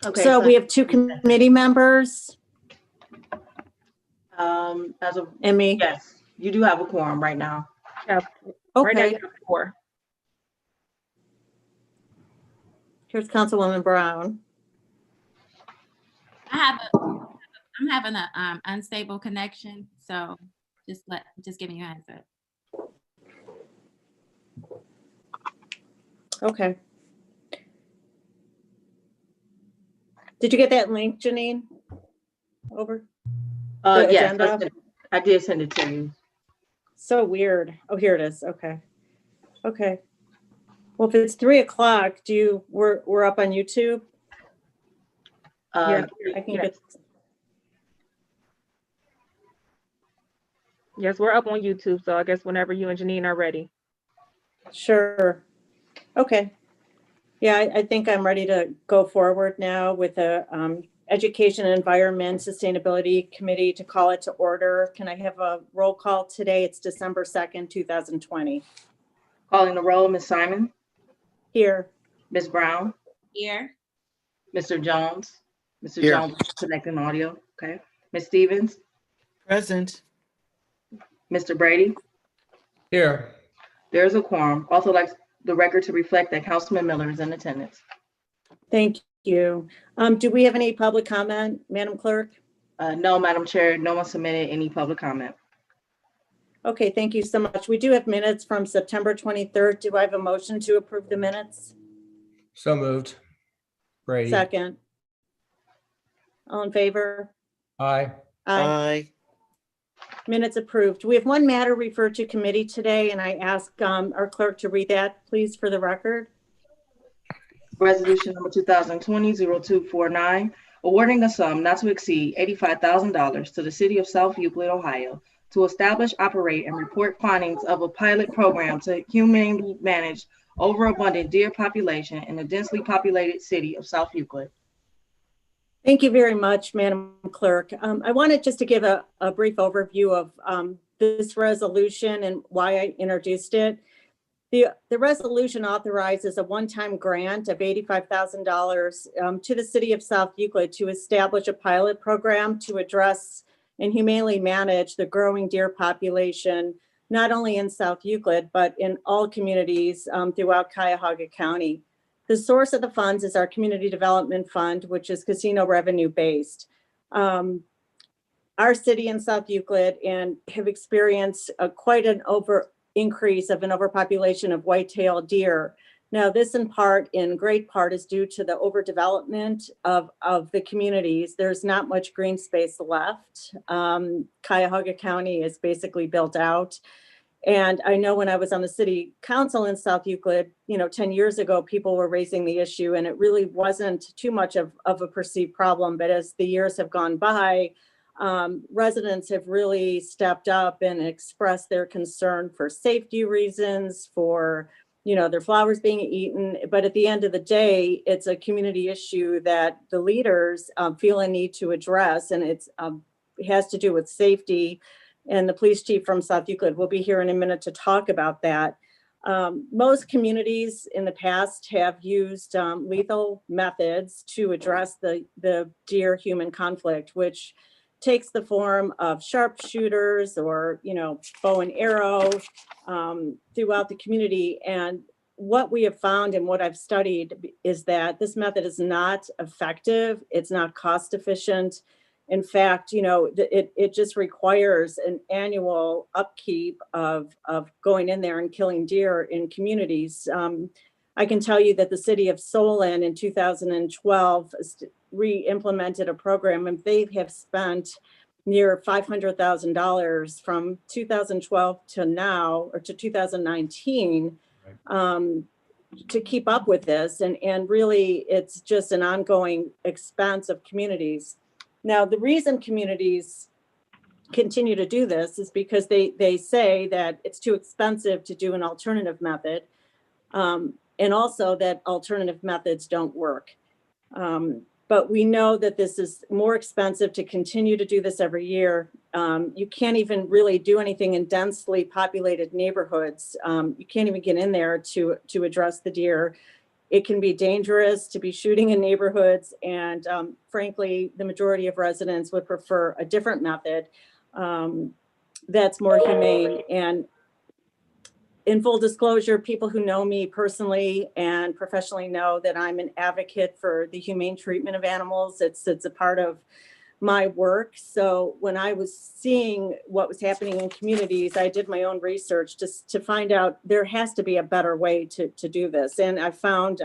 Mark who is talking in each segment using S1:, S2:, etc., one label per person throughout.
S1: Okay,
S2: So we have two committee members
S1: as of,
S2: and me.
S1: yes, you do have a quorum right now.
S3: Yeah. Right now
S2: Okay,
S3: you have 4.
S2: here's Councilwoman Brown.
S4: I'm having a unstable connection, so just giving you a heads up.
S2: Okay. Did you get that link, Janine? Over? The
S1: Yes,
S2: agenda?
S1: I did send it to you.
S2: So weird. Oh, here it is. Okay. Okay. Well, if it's 3 o'clock, we're up on YouTube?
S3: Yeah.
S2: I can
S3: Yeah.
S2: get,
S3: Yes, we're up on YouTube, so I guess whenever you and Janine are ready.
S2: sure. Okay. Yeah, I think I'm ready to go forward now with the Education, Environment, Sustainability Committee to call it to order. Can I have a roll call today? It's December 2nd, 2020.
S1: Calling the roll, Ms. Simon,
S2: Here.
S1: Ms. Brown,
S4: Here.
S1: Mr. Jones. Mr.
S5: Here.
S1: Jones connecting audio. Okay. Ms. Stevens,
S5: Present.
S1: Mr. Brady.
S5: Here.
S1: There's a quorum. Also like the record to reflect that Councilman Miller is in attendance.
S2: Thank you. Do we have any public comment, Madam Clerk?
S1: No, Madam Chair, no one submitted any public comment.
S2: Okay, thank you so much. We do have minutes from September 23rd. Do I have a motion to approve the minutes?
S5: So moved. Brady.
S2: Second. All in favor?
S5: Aye.
S2: Aye. Minutes approved. We have one matter referred to committee today, and I ask our clerk to read that, please, for the record.
S1: Resolution number 2020-0249, awarding a sum not to exceed $85,000 to the city of South Euclid, Ohio, to establish, operate, and report findings of a pilot program to humanely manage overabundant deer population in the densely populated city of South Euclid.
S2: Thank you very much, Madam Clerk. I wanted just to give a brief overview of this resolution and why I introduced it. The resolution authorizes a one-time grant of $85,000 to the city of South Euclid to establish a pilot program to address and humanely manage the growing deer population, not only in South Euclid, but in all communities throughout Cuyahoga County. The source of the funds is our Community Development Fund, which is casino revenue based. Our city in South Euclid and have experienced quite an increase of an overpopulation of white-tailed deer. Now, this in great part is due to the overdevelopment of the communities. There's not much green space left. Cuyahoga County is basically built out. And I know when I was on the city council in South Euclid, 10 years ago, people were raising the issue and it really wasn't too much of a perceived problem. But as the years have gone by, residents have really stepped up and expressed their concern for safety reasons, for, their flowers being eaten. But at the end of the day, it's a community issue that the leaders feel a need to address. And it has to do with safety. And the police chief from South Euclid will be here in a minute to talk about that. Most communities in the past have used lethal methods to address the deer-human conflict, which takes the form of sharpshooters or, bow and arrow throughout the community. And what we have found and what I've studied is that this method is not effective. It's not cost efficient. In fact, it just requires an annual upkeep of going in there and killing deer in communities. I can tell you that the city of Solon in 2012 re-implemented a program, and they have spent near $500,000 from 2012 to now, or to 2019, to keep up with this. And really, it's just an ongoing expense of communities. Now, the reason communities continue to do this is because they say that it's too expensive to do an alternative method, and also that alternative methods don't work. But we know that this is more expensive to continue to do this every year. You can't even really do anything in densely populated neighborhoods. You can't even get in there to address the deer. It can be dangerous to be shooting in neighborhoods, and frankly, the majority of residents would prefer a different method that's more humane. And in full disclosure, people who know me personally and professionally know that I'm an advocate for the humane treatment of animals. It's a part of my work. So when I was seeing what was happening in communities, I did my own research just to find out there has to be a better way to do this. And I found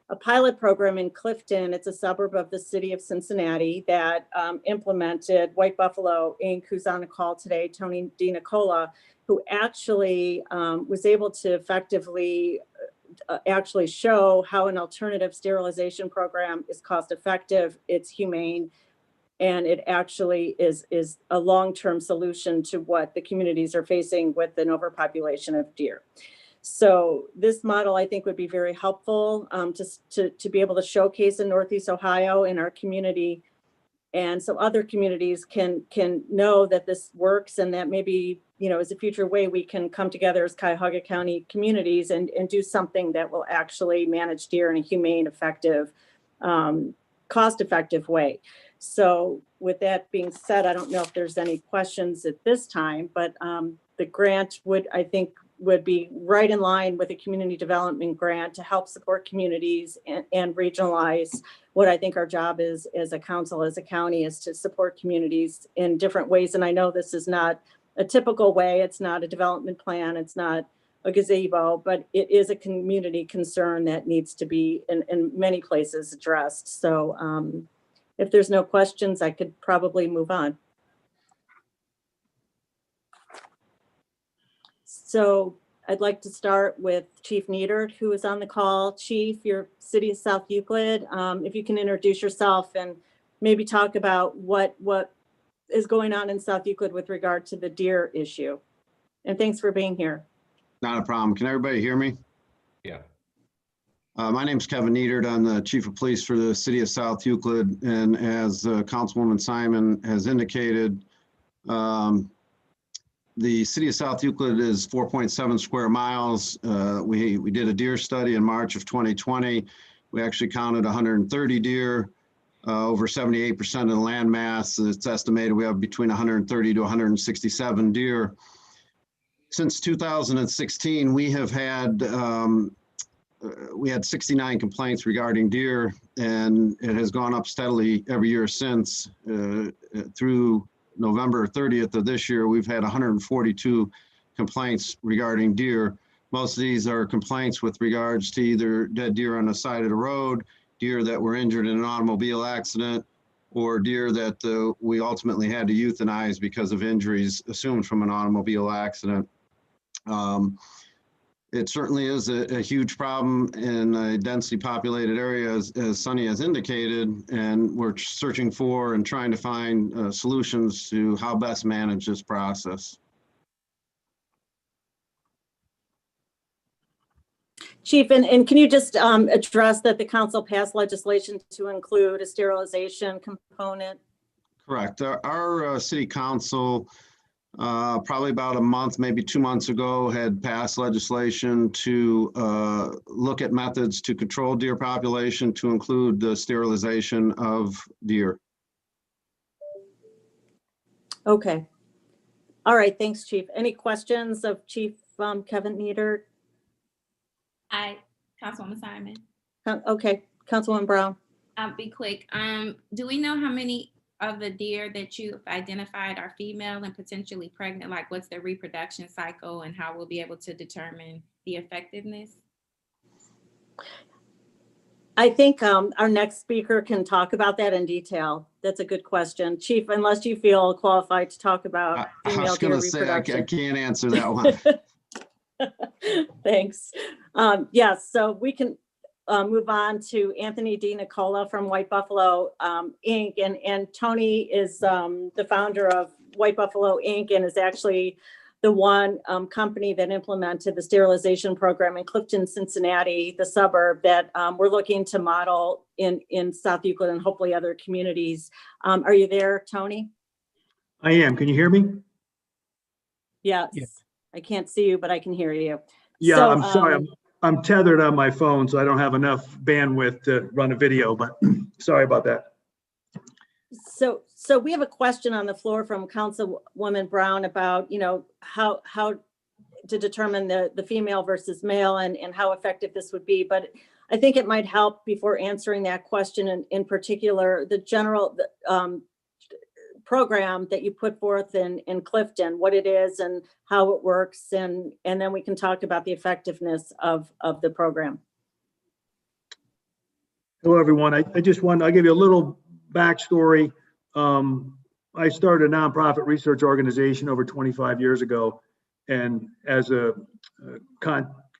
S2: a pilot program in Clifton. It's a suburb of the city of Cincinnati that implemented White Buffalo Inc., who's on the call today, Tony DiNicola, who actually was able to effectively actually show how an alternative sterilization program is cost effective, it's humane, and it actually is a long-term solution to what the communities are facing with an overpopulation of deer. So this model, I think, would be very helpful to be able to showcase in Northeast Ohio in our community. And so other communities can know that this works, and that maybe, is a future way we can come together as Cuyahoga County communities and do something that will actually manage deer in a humane, effective, cost-effective way. So with that being said, I don't know if there's any questions at this time, but the grant would be right in line with a community development grant to help support communities and regionalize what I think our job is as a council, as a county, is to support communities in different ways. And I know this is not a typical way. It's not a development plan. It's not a gazebo, but it is a community concern that needs to be in many places addressed. So if there's no questions, I could probably move on. So I'd like to start with Chief Neidert, who is on the call. Chief, your City of South Euclid, if you can introduce yourself and maybe talk about what is going on in South Euclid with regard to the deer issue. And thanks for being here.
S6: Not a problem. Can everybody hear me?
S5: Yeah.
S6: My name is Kevin Neidert. I'm the Chief of Police for the City of South Euclid. And as Councilwoman Simon has indicated, the City of South Euclid is 4.7 square miles. We did a deer study in March of 2020. We actually counted 130 deer, over 78% of the land mass. It's estimated we have between 130 to 167 deer. Since 2016, we had 69 complaints regarding deer, and it has gone up steadily every year since. Through November 30th of this year, we've had 142 complaints regarding deer. Most of these are complaints with regards to either dead deer on the side of the road, deer that were injured in an automobile accident, or deer that we ultimately had to euthanize because of injuries assumed from an automobile accident. It certainly is a huge problem in a densely populated area, as Sunny has indicated, and we're searching for and trying to find solutions to how best manage this process.
S2: Chief, and can you just address that the council passed legislation to include a sterilization component?
S6: Correct. Our city council, probably about a month, maybe 2 months ago, had passed legislation to look at methods to control deer population, to include the sterilization of deer. Okay.
S2: All right. Thanks, Chief. Any questions of Chief Kevin Neidert?
S4: Councilwoman Simon.
S2: Okay. Councilwoman Brown.
S4: I'll be quick. Do we know how many of the deer that you've identified are female and potentially pregnant? Like, what's their reproduction cycle, and how we'll be able to determine the effectiveness?
S2: I think our next speaker can talk about that in detail. That's a good question. Chief, unless you feel qualified to talk about female deer reproduction.
S6: I can't answer that one.
S2: Thanks. Yes, so we can move on to Anthony DiNicola from White Buffalo Inc. And Tony is the founder of White Buffalo Inc. and is actually the one company that implemented the sterilization program in Clifton, Cincinnati, the suburb that we're looking to model in South Euclid and hopefully other communities. Are you there, Tony?
S7: I am. Can you hear me?
S2: Yes. Yeah. I can't see you, but I can hear you.
S7: Yeah, so, I'm sorry. I'm tethered on my phone, so I don't have enough bandwidth to run a video, but sorry about that.
S2: So we have a question on the floor from Councilwoman Brown about, how to determine the female versus male and how effective this would be. But I think it might help before answering that question, in particular, the general program that you put forth in Clifton, what it is and how it works. And then we can talk about the effectiveness of the program.
S7: Hello, everyone. I'll give you a little backstory. I started a nonprofit research organization over 25 years ago, and as a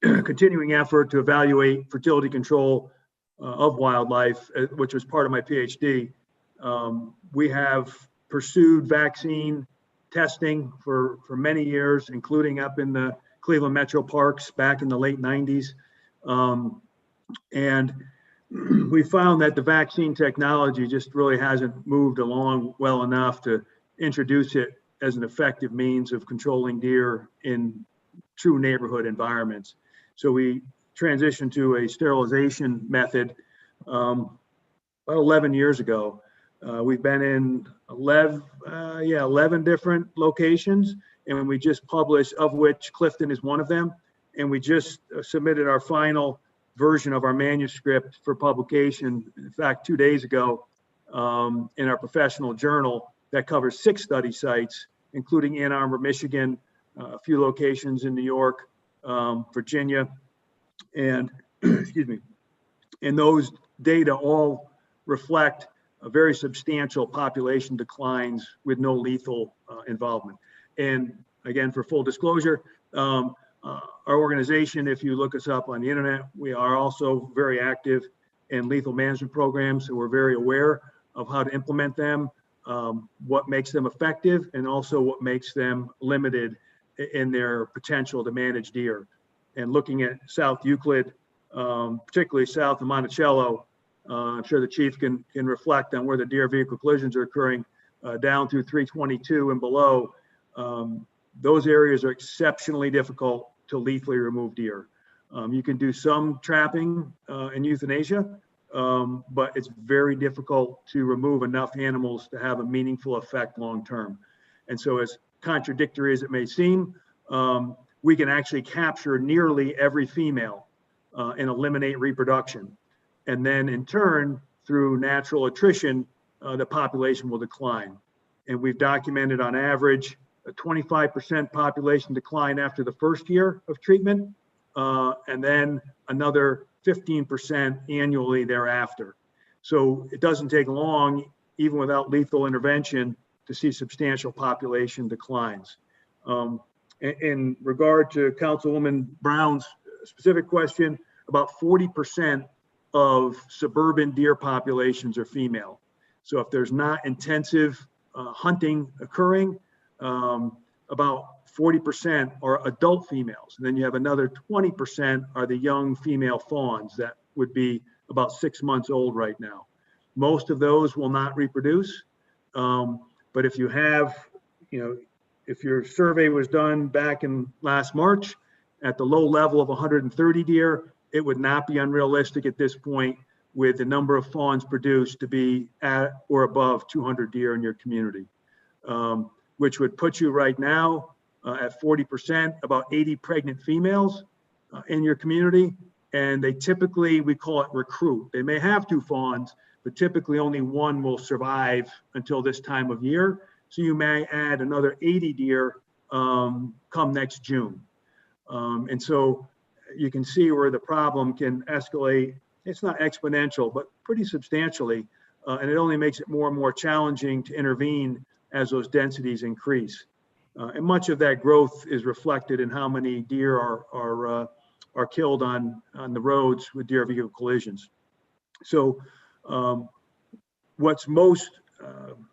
S7: continuing effort to evaluate fertility control of wildlife, which was part of my PhD, we have pursued vaccine testing for many years, including up in the Cleveland metro parks back in the late 90s. And we found that the vaccine technology just really hasn't moved along well enough to introduce it as an effective means of controlling deer in true neighborhood environments. So we transitioned to a sterilization method about 11 years ago. We've been in 11 different locations, and we just published, of which Clifton is one of them. And we just submitted our final version of our manuscript for publication, in fact, 2 days ago, in our professional journal that covers 6 study sites, including Ann Arbor, Michigan, a few locations in New York, Virginia, and excuse me. And those data all reflect a very substantial population declines with no lethal involvement. And again, for full disclosure, our organization, if you look us up on the internet, we are also very active in lethal management programs. So we're very aware of how to implement them, what makes them effective, and also what makes them limited in their potential to manage deer. And looking at South Euclid, particularly south of Monticello, I'm sure the chief can reflect on where the deer vehicle collisions are occurring down through 322 and below. Those areas are exceptionally difficult to lethally remove deer. You can do some trapping and euthanasia, but it's very difficult to remove enough animals to have a meaningful effect long-term. And so as contradictory as it may seem, we can actually capture nearly every female and eliminate reproduction. And then in turn, through natural attrition, the population will decline. And we've documented on average a 25% population decline after the first year of treatment, and then another 15% annually thereafter. So it doesn't take long, even without lethal intervention, to see substantial population declines. In regard to Councilwoman Brown's specific question, about 40% of suburban deer populations are female. So if there's not intensive hunting occurring, about 40% are adult females. And then you have another 20% are the young female fawns that would be about 6 months old right now. Most of those will not reproduce. But if you have, if your survey was done back in last March at the low level of 130 deer, it would not be unrealistic at this point with the number of fawns produced to be at or above 200 deer in your community, which would put you right now at 40%, about 80 pregnant females in your community. And they typically, we call it recruit. They may have 2 fawns, but typically only one will survive until this time of year. So you may add another 80 deer come next June. And so you can see where the problem can escalate. It's not exponential, but pretty substantially. And it only makes it more and more challenging to intervene as those densities increase. And much of that growth is reflected in how many deer are killed on the roads with deer vehicle collisions. So what's most,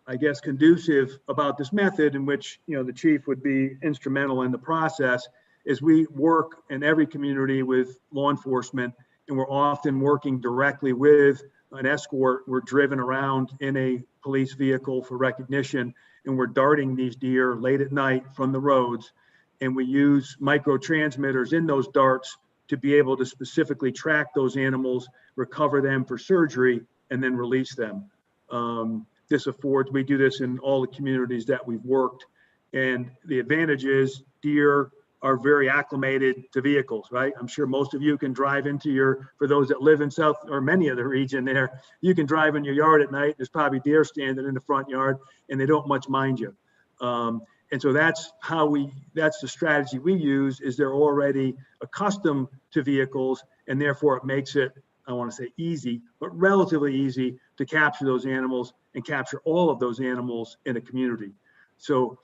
S7: I guess, conducive about this method, in which the chief would be instrumental in the process, is we work in every community with law enforcement, and we're often working directly with an escort. We're driven around in a police vehicle for recognition, and we're darting these deer late at night from the roads. And we use micro transmitters in those darts to be able to specifically track those animals, recover them for surgery, and then release them. We do this in all the communities that we've worked. And the advantage is deer are very acclimated to vehicles, right? I'm sure most of you can drive for those that live in South or many of the region there, you can drive in your yard at night. There's probably deer standing in the front yard and they don't much mind you. And so that's the strategy we use, is they're already accustomed to vehicles, and therefore it makes it, I want to say easy, but relatively easy to capture those animals and capture all of those animals in a community. So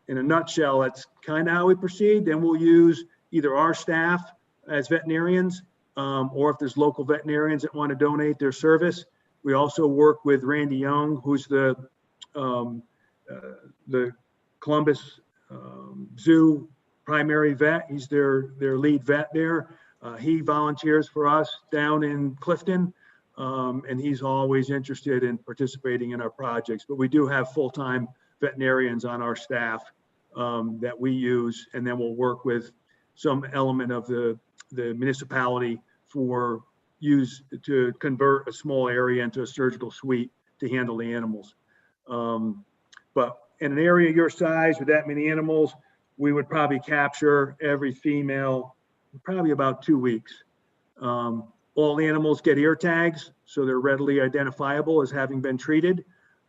S7: in a nutshell, that's kind of how we proceed. Then we'll use either our staff as veterinarians, or if there's local veterinarians that want to donate their service. We also work with Randy Young, who's the Columbus Zoo primary vet. He's their lead vet there. He volunteers for us down in Clifton, and he's always interested in participating in our projects. But we do have full-time veterinarians on our staff that we use, and then we'll work with some element of the municipality for use to convert a small area into a surgical suite to handle the animals. But in an area your size with that many animals, we would probably capture every female probably about 2 weeks. All animals get ear tags, so they're readily identifiable as having been treated.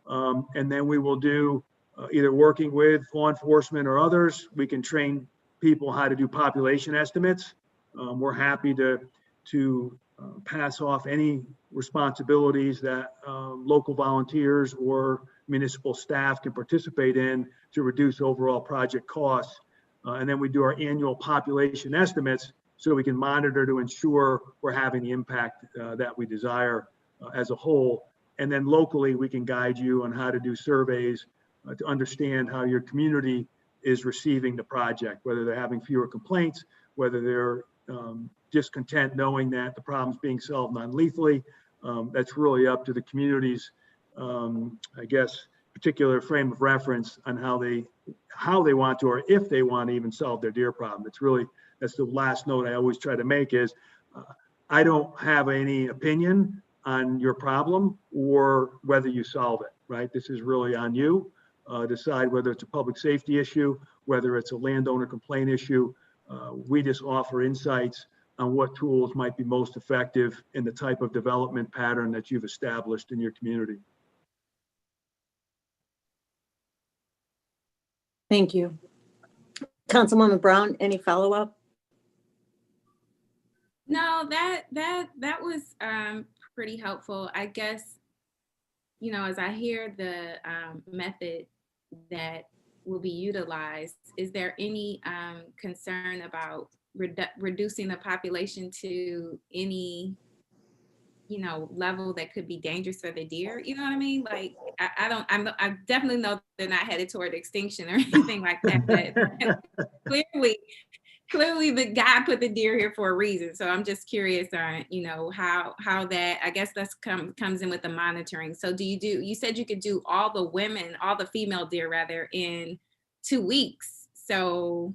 S7: And then we will do either working with law enforcement or others, we can train people how to do population estimates. We're happy to pass off any responsibilities that local volunteers or municipal staff can participate in to reduce overall project costs. And then we do our annual population estimates so we can monitor to ensure we're having the impact that we desire as a whole. And then locally, we can guide you on how to do surveys to understand how your community is receiving the project, whether they're having fewer complaints, whether they're discontent knowing that the problem's being solved non-lethally. That's really up to the community's, I guess, particular frame of reference on how they want to, or if they want to even solve their deer problem. That's the last note I always try to make is, I don't have any opinion on your problem or whether you solve it, right? This is really on you. Decide whether it's a public safety issue, whether it's a landowner complaint issue. We just offer insights on what tools might be most effective in the type of development pattern that you've established in your community.
S2: Thank you. Councilwoman Brown, any follow-up?
S4: No, that was pretty helpful. I guess, as I hear the method that will be utilized, is there any concern about reducing the population to any level that could be dangerous for the deer? You know what I mean? Like, I definitely know they're not headed toward extinction or anything like that, but clearly the guy put the deer here for a reason. So I'm just curious on, how that, I guess that's comes in with the monitoring. So you said you could do all the female deer rather, in 2 weeks. So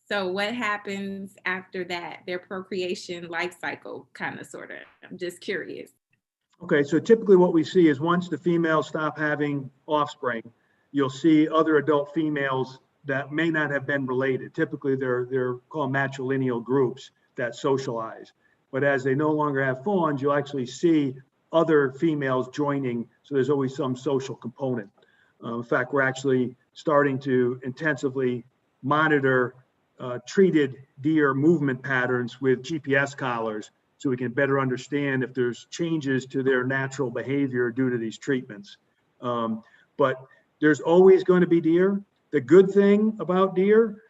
S4: what happens after that, their procreation life cycle, kind of, sort of? I'm just curious.
S7: Okay, so typically what we see is once the females stop having offspring, you'll see other adult females that may not have been related. Typically they're called matrilineal groups that socialize. But as they no longer have fawns, you'll actually see other females joining. So there's always some social component. In fact, we're actually starting to intensively monitor treated deer movement patterns with GPS collars so we can better understand if there's changes to their natural behavior due to these treatments. But there's always going to be deer. The good thing about deer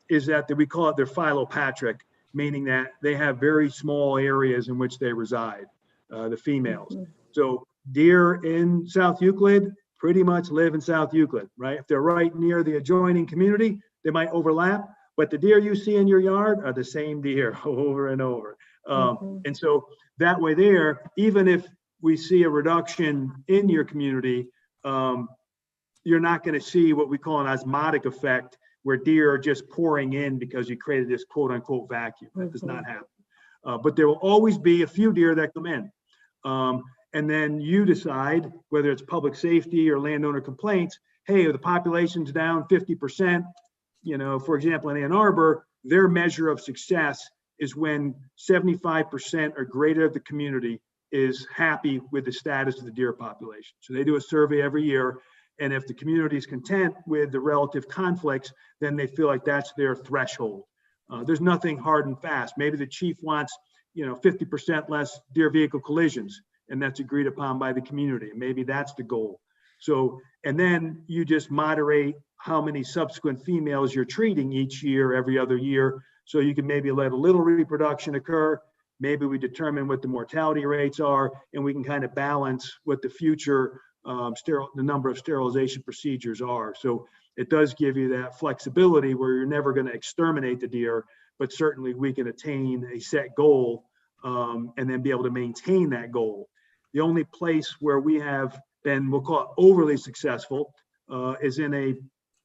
S7: is that we call it their philopatric, meaning that they have very small areas in which they reside, the females. Mm-hmm. So deer in South Euclid pretty much live in South Euclid, right? If they're right near the adjoining community, they might overlap, but the deer you see in your yard are the same deer over and over. And so that way there, even if we see a reduction in your community, you're not going to see what we call an osmotic effect where deer are just pouring in because you created this quote unquote vacuum. That does not happen. But there will always be a few deer that come in. And then you decide whether it's public safety or landowner complaints. Hey, the population's down 50%. You know, for example, in Ann Arbor, their measure of success is when 75% or greater of the community is happy with the status of the deer population. So they do a survey every year. And if the community is content with the relative conflicts, then they feel like that's their threshold. There's nothing hard and fast. Maybe the chief wants, 50% less deer vehicle collisions, and that's agreed upon by the community. Maybe that's the goal. So, and then you just moderate how many subsequent females you're treating each year, every other year. So you can maybe let a little reproduction occur. Maybe we determine what the mortality rates are, and we can kind of balance what the future the number of sterilization procedures are. So it does give you that flexibility where you're never going to exterminate the deer, but certainly we can attain a set goal and then be able to maintain that goal. The only place where we have been, we'll call it overly successful, is in a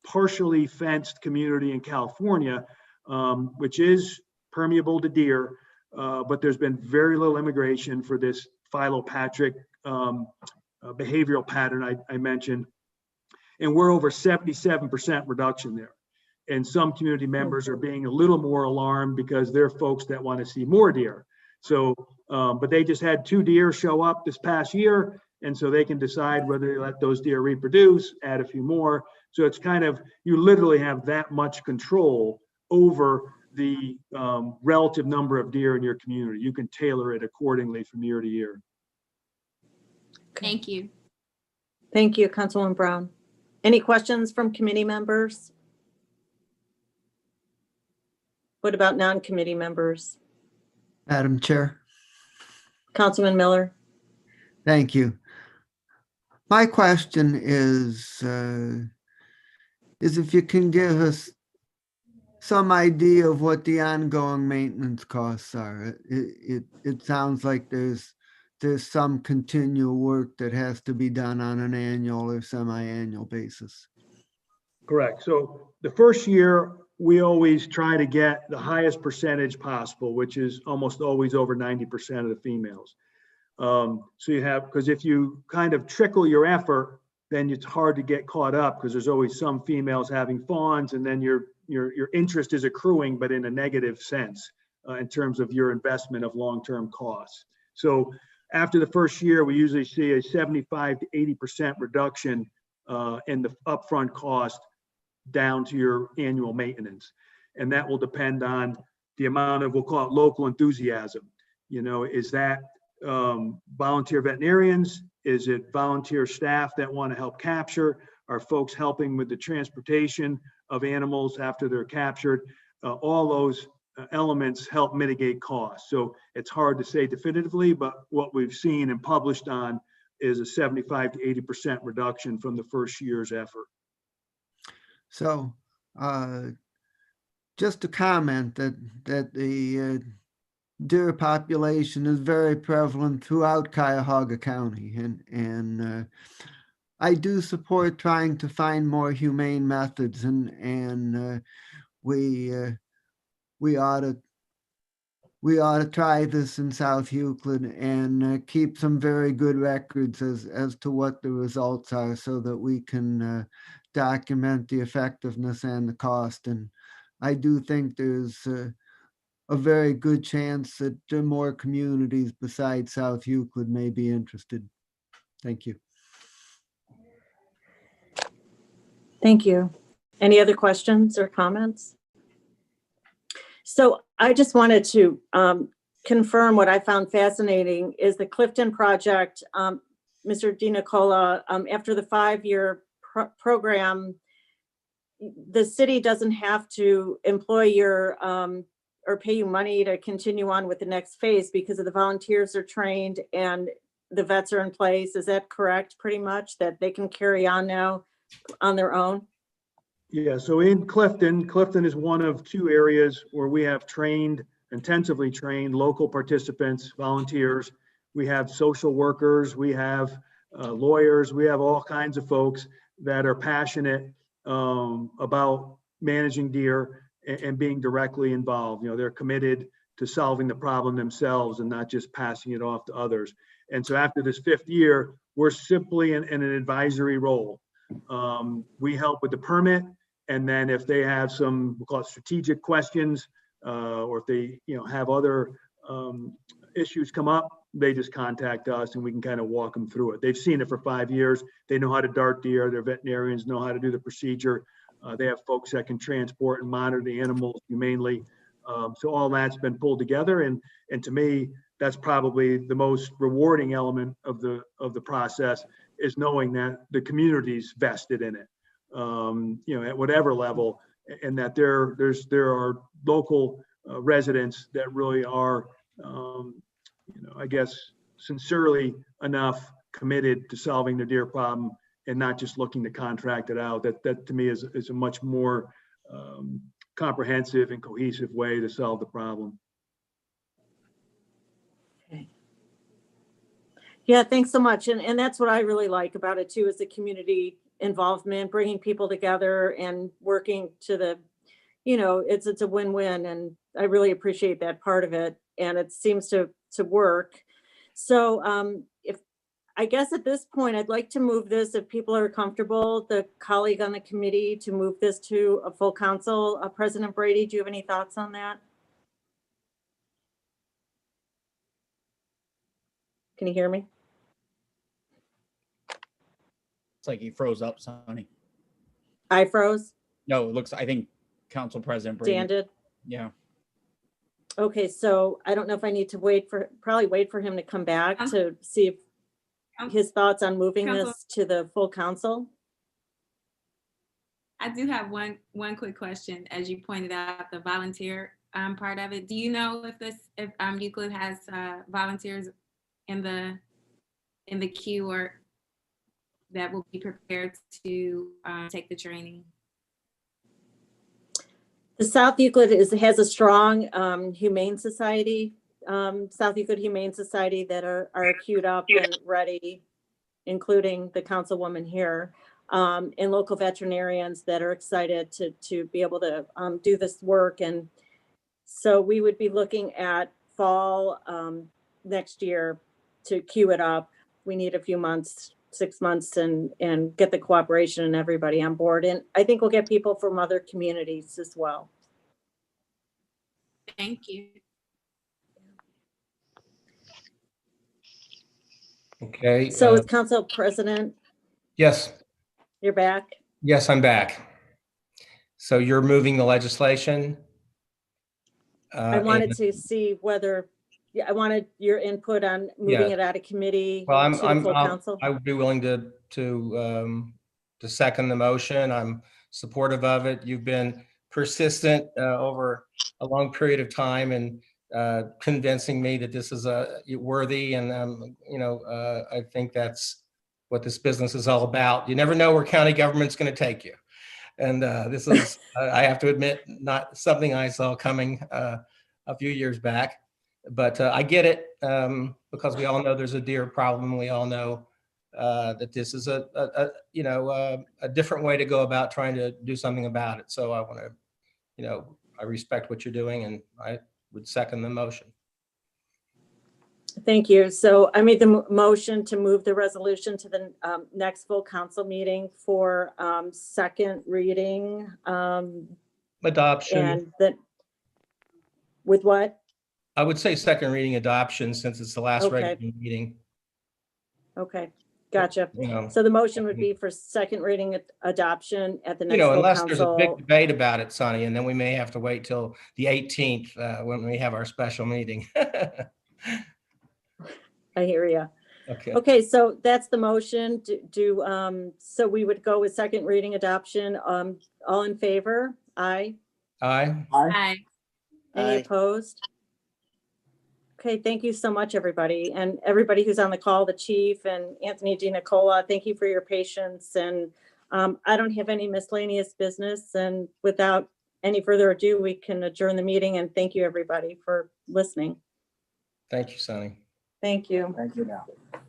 S7: partially fenced community in California, which is permeable to deer, but there's been very little immigration for this phylopatric behavioral pattern I mentioned. And we're over 77% reduction there. And some community members are being a little more alarmed because they're folks that want to see more deer. So, but they just had 2 deer show up this past year. And so they can decide whether they let those deer reproduce, add a few more. So it's kind of, you literally have that much control over the relative number of deer in your community. You can tailor it accordingly from year to year.
S4: Thank you.
S2: Thank you, Councilwoman Brown. Any questions from committee members? What about non-committee members?
S8: Madam Chair,
S2: Councilman Miller?
S8: thank you. My question is if you can give us some idea of what the ongoing maintenance costs are. It sounds like there's some continual work that has to be done on an annual or semi-annual basis.
S7: Correct. So the first year, we always try to get the highest percentage possible, which is almost always over 90% of the females. So you have, because if you kind of trickle your effort, then it's hard to get caught up because there's always some females having fawns, and then your interest is accruing, but in a negative sense in terms of your investment of long-term costs. So after the first year, we usually see a 75 to 80% reduction in the upfront cost down to your annual maintenance. And that will depend on the amount of, we'll call it local enthusiasm. Is that volunteer veterinarians? Is it volunteer staff that want to help capture? Are folks helping with the transportation of animals after they're captured? All those elements help mitigate costs. So it's hard to say definitively, but what we've seen and published on is a 75 to 80% reduction from the first year's effort.
S8: So just to comment that the deer population is very prevalent throughout Cuyahoga County, and I do support trying to find more humane methods, and we ought to try this in South Euclid and keep some very good records as to what the results are, so that we can document the effectiveness and the cost. And I do think there's a very good chance that more communities besides South Euclid may be interested. Thank you.
S2: Thank you. Any other questions or comments? So I just wanted to confirm what I found fascinating is the Clifton project. Mr. DiNicola, after the 5-year program, the city doesn't have to employ your or pay you money to continue on with the next phase because of the volunteers are trained and the vets are in place. Is that correct? Pretty much that they can carry on now on their own?
S7: Yeah, so in Clifton is one of 2 areas where we have intensively trained local participants, volunteers. We have social workers, we have lawyers, we have all kinds of folks that are passionate about managing deer and being directly involved. You know, they're committed to solving the problem themselves and not just passing it off to others. And so after this 5th year, we're simply in an advisory role. We help with the permit, and then if they have some, we'll call it strategic questions, or if they, you know, have other issues come up, they just contact us and we can kind of walk them through it. They've seen it for 5 years. They know how to dart deer. Their veterinarians know how to do the procedure. They have folks that can transport and monitor the animals humanely. So all that's been pulled together, and to me, that's probably the most rewarding element of the process, is knowing that the community's vested in it, you know, at whatever level, and that there are local residents that really are, you know, I guess sincerely enough committed to solving the deer problem and not just looking to contract it out. That to me is a much more comprehensive and cohesive way to solve the problem.
S2: Okay. Yeah, thanks so much. And that's what I really like about it too, is the community involvement, bringing people together and working to the, you know, it's a win-win, and I really appreciate that part of it. And it seems to work. So if I guess at this point, I'd like to move this, if people are comfortable, the colleague on the committee, to move this to a full council. President Brady, do you have any thoughts on that? Can you hear me?
S9: It's like he froze up, Sonny.
S2: I froze.
S9: No, it looks, I think Council President Brady.
S2: Dan did.
S9: Yeah.
S2: Okay, so I don't know if I need to probably wait for him to come back to see if his thoughts on moving this to the full council.
S4: I do have one quick question. As you pointed out, the volunteer part of it. Do you know if Euclid has volunteers in the queue or that will be prepared to take the training?
S2: The South Euclid has a strong Humane Society, South Euclid Humane Society, that are queued up and ready, including the councilwoman here, and local veterinarians that are excited to be able to do this work. And so we would be looking at fall next year to queue it up. We need a few months, 6 months, and get the cooperation and everybody on board. And I think we'll get people from other communities as well.
S4: Thank you.
S5: Okay.
S2: So as council president,
S5: Yes.
S2: you're back?
S5: Yes, I'm back. So you're moving the legislation?
S2: I wanted to see whether, I wanted your input on moving it out of committee
S5: Well,
S2: to the full council.
S5: I would be willing to second the motion. I'm supportive of it. You've been persistent over a long period of time and convincing me that this is worthy, and you know, I think that's what this business is all about. You never know where county government's going to take you, and this is, I have to admit, not something I saw coming a few years back. But I get it, because we all know there's a deer problem. We all know that this is a different way to go about trying to do something about it. So I want to, you know, I respect what you're doing, and I would second the motion.
S2: Thank you. So I made the motion to move the resolution to the next full council meeting for second reading.
S5: Adoption.
S2: And then with what?
S5: I would say second reading adoption, since it's the last
S2: Okay.
S5: regular meeting.
S2: Okay, gotcha.
S5: You know,
S2: So the motion would be for second reading adoption at the next
S5: you know,
S2: full
S5: unless there's a big
S2: council.
S5: debate about it, Sonny, and then we may have to wait till the 18th when we have our special meeting.
S2: I hear you.
S5: Okay.
S2: Okay, so that's the motion. So we would go with second reading adoption. All in favor? Aye.
S5: Aye.
S4: Hi.
S2: Any opposed? Okay, thank you so much, everybody. And everybody who's on the call, the chief and Anthony DiNicola, thank you for your patience. And I don't have any miscellaneous business. And without any further ado, we can adjourn the meeting. And thank you, everybody, for listening.
S5: Thank you, Sonny.
S2: Thank you.
S10: Thank you now.